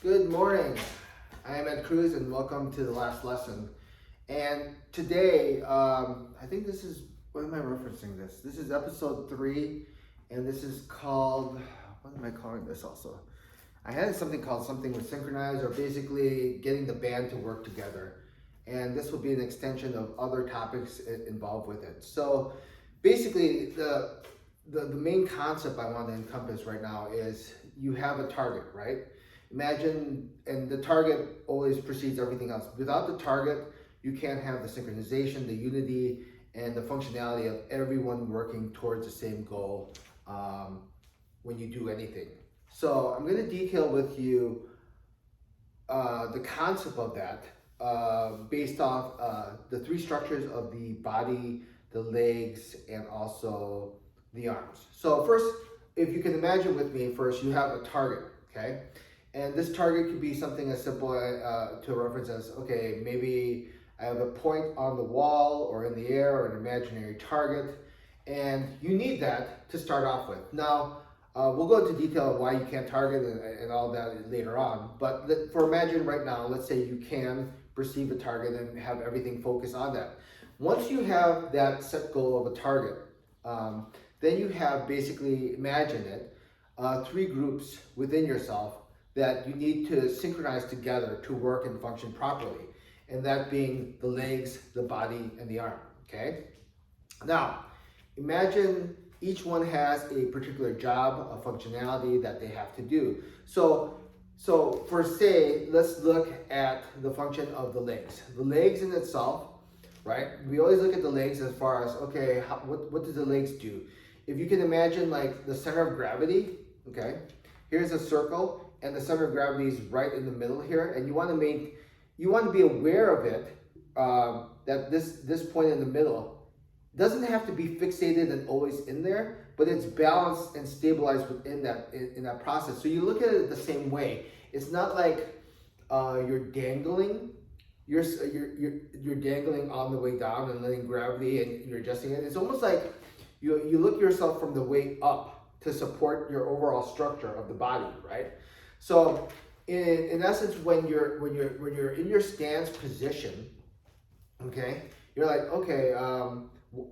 Good morning. I am Ed Cruz and welcome to the last lesson. And today, I think this is, what am I referencing this? This is episode 3 and this is called, what am I calling this also? I had something called something with synchronize, or basically getting the band to work together. And this will be an extension of other topics involved with it. So basically the main concept I want to encompass right now is you have a target, right? Imagine, and the target always precedes everything else. Without the target, you can't have the synchronization, the unity, and the functionality of everyone working towards the same goal when you do anything. So I'm going to detail with you the concept of that based off the 3 structures of the body, the legs, and also the arms. So first, if you can imagine with me, first you have a target, okay? And this target could be something as simple to reference as, okay, maybe I have a point on the wall or in the air or an imaginary target, and you need that to start off with. Now, we'll go into detail of why you can't target and all that later on, but for imagine right now, let's say you can perceive a target and have everything focus on that. Once you have that set goal of a target, then you have basically, imagine it, 3 groups within yourself that you need to synchronize together to work and function properly. And that being the legs, the body, and the arm, okay? Now, imagine each one has a particular job, a functionality that they have to do. So for say, let's look at the function of the legs. The legs in itself, right? We always look at the legs as far as, okay, what does the legs do? If you can imagine like the center of gravity, okay? Here's a circle, and the center of gravity is right in the middle here, and you want to be aware of it, that this point in the middle doesn't have to be fixated and always in there, but it's balanced and stabilized within in that process. So you look at it the same way. It's not like you're dangling. You're dangling on the way down and letting gravity, and you're adjusting it. It's almost like you look yourself from the way up to support your overall structure of the body, right? So in essence, when you're in your stance position, okay, you're like, okay,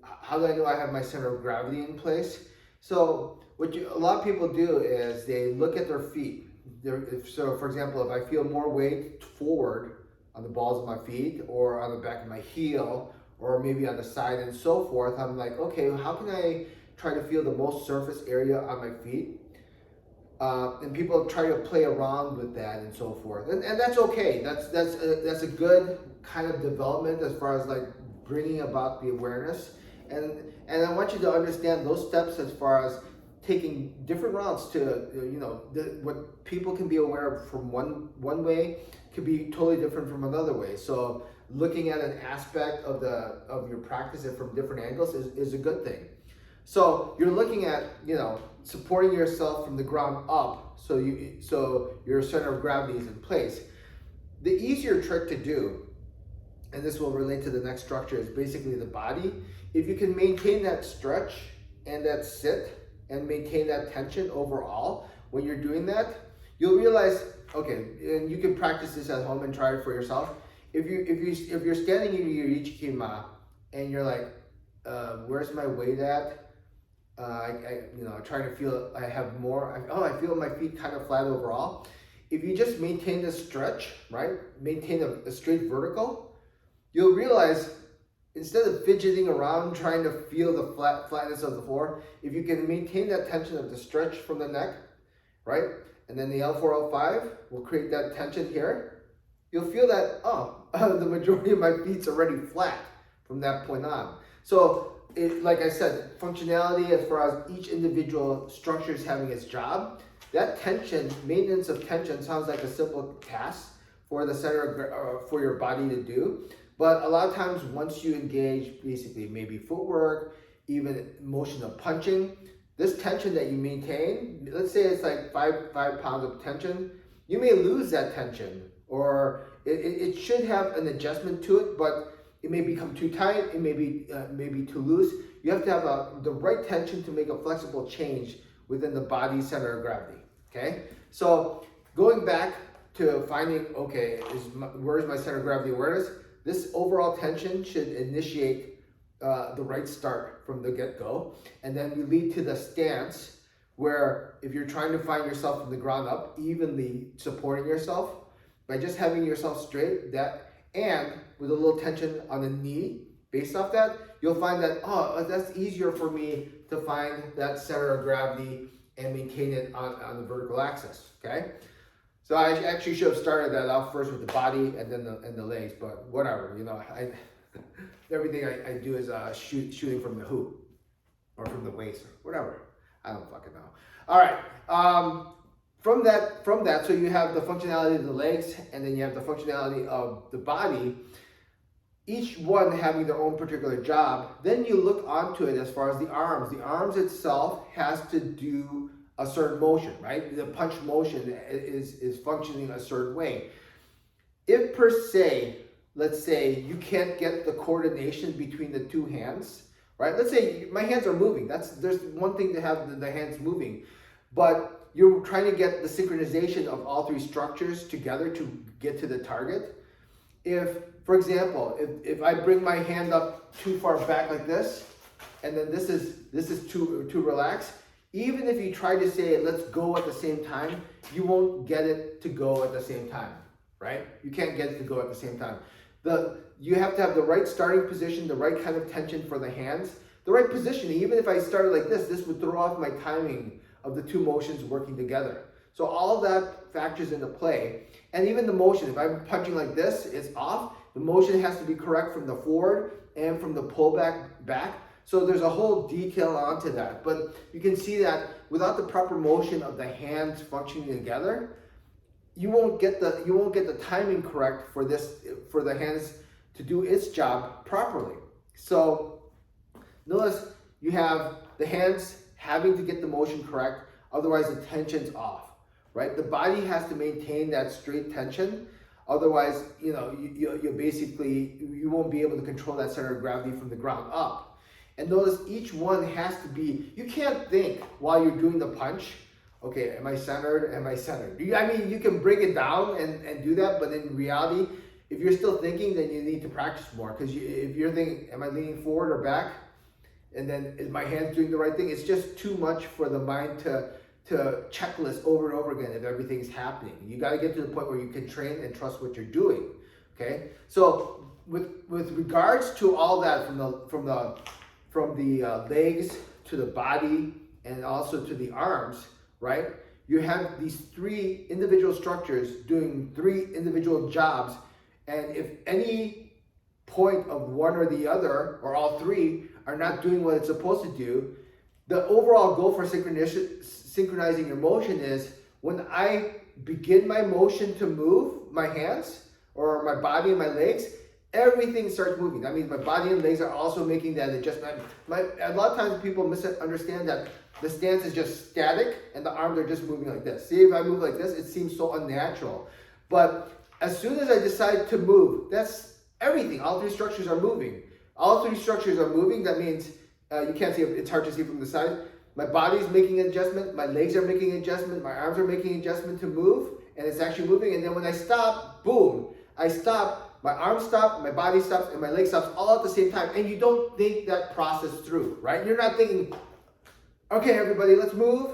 how do I know I have my center of gravity in place? So a lot of people do is they look at their feet. So for example, if I feel more weight forward on the balls of my feet or on the back of my heel or maybe on the side and so forth, I'm like, okay, how can I try to feel the most surface area on my feet? And people try to play around with that and so forth, and that's okay. That's a good kind of development as far as like bringing about the awareness, and I want you to understand those steps as far as taking different routes to what people can be aware of from one way could be totally different from another way. So looking at an aspect of your practice and from different angles is a good thing. So you're looking at, supporting yourself from the ground up, so your center of gravity is in place. The easier trick to do, and this will relate to the next structure, is basically the body. If you can maintain that stretch and that sit and maintain that tension overall when you're doing that, you'll realize, okay, and you can practice this at home and try it for yourself. If you're standing in your ichikima and you're like, where's my weight at? Trying to feel I have more. I feel my feet kind of flat overall. If you just maintain this stretch, right? Maintain a straight vertical, you'll realize instead of fidgeting around trying to feel the flatness of the floor, if you can maintain that tension of the stretch from the neck, right? And then the L4, L5 will create that tension here. You'll feel that, the majority of my feet's already flat from that point on. So like I said, functionality as far as each individual structure is having its job. That tension, maintenance of tension, sounds like a simple task for the center for your body to do. But a lot of times, once you engage, basically maybe footwork, even motion of punching, this tension that you maintain, let's say it's like five pounds of tension, you may lose that tension, or it should have an adjustment to it, but it may become too tight, it may be too loose. You have to have the right tension to make a flexible change within the body center of gravity, okay? So going back to finding, okay, where's my center of gravity awareness? This overall tension should initiate the right start from the get-go, and then we lead to the stance where if you're trying to find yourself from the ground up, evenly supporting yourself by just having yourself straight, that and with a little tension on the knee, based off that, you'll find that, oh, that's easier for me to find that center of gravity and maintain it on the vertical axis, okay? So I actually should have started that off first with the body and then the legs, but whatever, you know, everything I do is shooting from the hoop or from the waist or whatever. I don't fucking know. All right. From that, so you have the functionality of the legs and then you have the functionality of the body, each one having their own particular job. Then you look onto it as far as the arms. The arms itself has to do a certain motion, right? The punch motion is functioning a certain way. If per se, let's say you can't get the coordination between the two hands, right? Let's say my hands are moving. There's one thing to have the hands moving, but you're trying to get the synchronization of all three structures together to get to the target. If, for example, if I bring my hand up too far back like this, and then this is too relaxed, even if you try to say, let's go at the same time, you won't get it to go at the same time, right? You can't get it to go at the same time. You have to have the right starting position, the right kind of tension for the hands, the right positioning. Even if I started like this would throw off my timing of the two motions working together. So all of that factors into play. And even the motion, if I'm punching like this, it's off. The motion has to be correct from the forward and from the pullback back. So there's a whole detail onto that. But you can see that without the proper motion of the hands functioning together, you won't get the timing correct for the hands to do its job properly. So notice you have the hands having to get the motion correct, otherwise the tension's off, right? The body has to maintain that straight tension, otherwise, you know, you basically, you won't be able to control that center of gravity from the ground up. And notice each one has to be, you can't think while you're doing the punch, okay, am I centered? Am I centered? I mean, you can break it down and do that, but in reality, if you're still thinking, then you need to practice more. Because if you're thinking, am I leaning forward or back? And then is my hands doing the right thing? It's just too much for the mind to checklist over and over again if everything's happening. You got to get to the point where you can train and trust what you're doing. Okay, so with regards to all that, from the legs to the body and also to the arms, right? You have these three individual structures doing three individual jobs, and if any point of one or the other or all three are not doing what it's supposed to do, the overall goal for synchronizing your motion is when I begin my motion to move my hands or my body and my legs, everything starts moving. That means my body and legs are also making that adjustment. A lot of times people misunderstand that the stance is just static and the arms are just moving like this. See, if I move like this, it seems so unnatural. But as soon as I decide to move, that's everything. All three structures are moving. All three structures are moving. That means you can't see, it's hard to see from the side. My body's making an adjustment, my legs are making an adjustment, my arms are making an adjustment to move, and it's actually moving. And then when I stop, boom, I stop, my arms stop, my body stops, and my leg stops all at the same time. And you don't think that process through, right? You're not thinking, okay, everybody, let's move.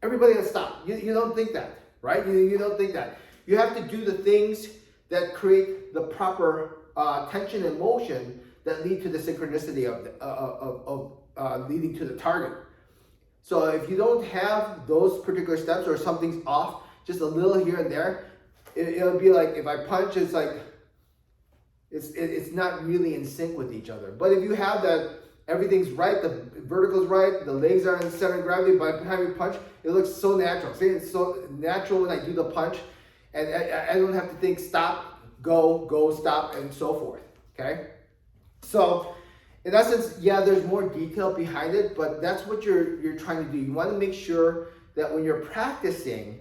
Everybody, let's stop. You don't think that, right? You don't think that. You have to do the things that create the proper tension and motion that lead to the synchronicity of leading to the target. So if you don't have those particular steps or something's off, just a little here and there, it'll be like if I punch, it's like, it's not really in sync with each other. But if you have that, everything's right, the vertical's right, the legs are in the center of gravity, by the time you punch, it looks so natural. See, it's so natural when I do the punch, and I don't have to think stop, go, stop, and so forth, okay? So, in essence, yeah, there's more detail behind it, but that's what you're trying to do. You want to make sure that when you're practicing,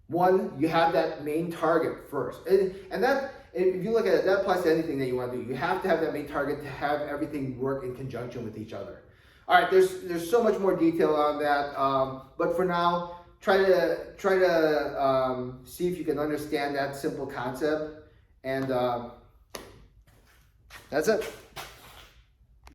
one, you have that main target first. And that, if you look at it, that applies to anything that you want to do. You have to have that main target to have everything work in conjunction with each other. All right, there's so much more detail on that, but for now, try to see if you can understand that simple concept, and that's it.